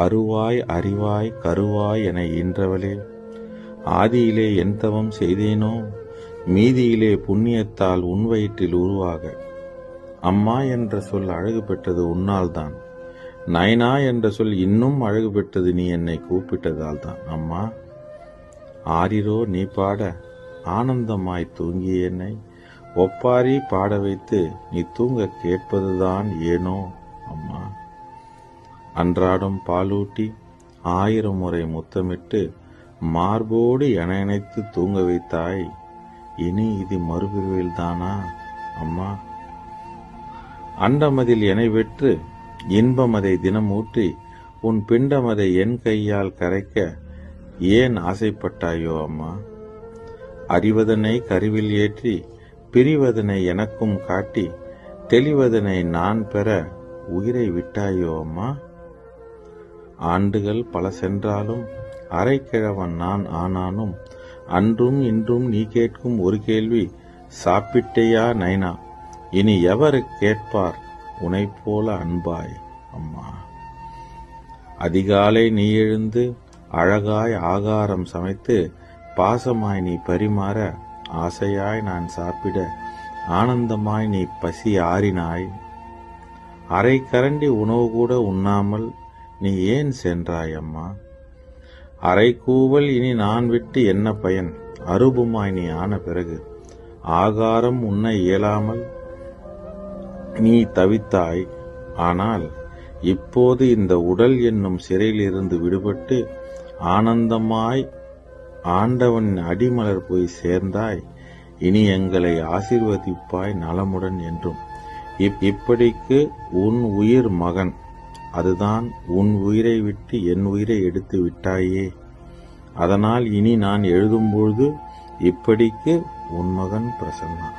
அருவாய் அறிவாய் கருவாய் என ஈன்றவளே, ஆதியிலே என் தவம் செய்தேனோ மீதியிலே புண்ணியத்தால் உன் வயிற்றில் உருவாக. அம்மா என்ற சொல் அழகு பெற்றது உன்னால்தான். நயனா என்ற சொல் இன்னும் அழகு பெற்றது நீ என்னை கூப்பிட்டதால் தான். அம்மா, ஆரிரோ நீ பாட ஆனந்தமாய் தூங்கிய என்னை ஒப்பாரி பாட வைத்து நீ தூங்க கேட்பதுதான் ஏனோ அம்மா. அன்றாடம் பாலூட்டி 1000 முறை முத்தமிட்டு மார்போடு இணைத்து தூங்க வைத்தாய். இனி இது மறுபிரிவில்தானா அம்மா? அண்டமதில் எனை வெற்று இன்பமதை தினமூற்றி உன் பிண்டமதை என் கையால் கரைக்க ஏன் ஆசைப்பட்டாயோ அம்மா? அறிவதனை கருவில் ஏற்றி பிரிவதனை எனக்கும் காட்டி தெளிவதனை நான் பெற உயிரை விட்டாயோ அம்மா? ஆண்டுகள் பல சென்றாலும் அரைக்கிழவன் நான் ஆனானும் அன்றும் இன்றும் நீ கேட்கும் ஒரு கேள்வி, சாப்பிட்டையா நைனா? இனி எவர் கேட்பார் உனை போல அன்பாய் அம்மா? அதிகாலை நீ எழுந்து அழகாய் ஆகாரம் சமைத்து பாசமாய் நீ பரிமாற ஆசையாய் நான் சாப்பிட ஆனந்தமாய் நீ பசி ஆறினாய். அரை கரண்டி உணவு கூட உண்ணாமல் நீ ஏன் சென்றாய் அம்மா? அரை கூவல் இனி நான் விட்டு என்ன பயன்? அரூபமாய் நீ ஆன பிறகு ஆகாரம் உண்ண இயலாமல் நீ தவித்தாய். ஆனால் இப்போது இந்த உடல் என்னும் சிறையிலிருந்து விடுபட்டு ஆனந்தமாய் ஆண்டவன் அடிமலர் போய் சேர்ந்தாய். இனி எங்களை ஆசீர்வதிப்பாய் நலமுடன் என்றும். இப்படிக்கு உன் உயிர் மகன், அதுதான் உன் உயிரை விட்டு என் உயிரை எடுத்து விட்டாயே. அதனால் இனி நான் எழுதும்பொழுது இப்படிக்கு உன் மகன் பிரசன்னா.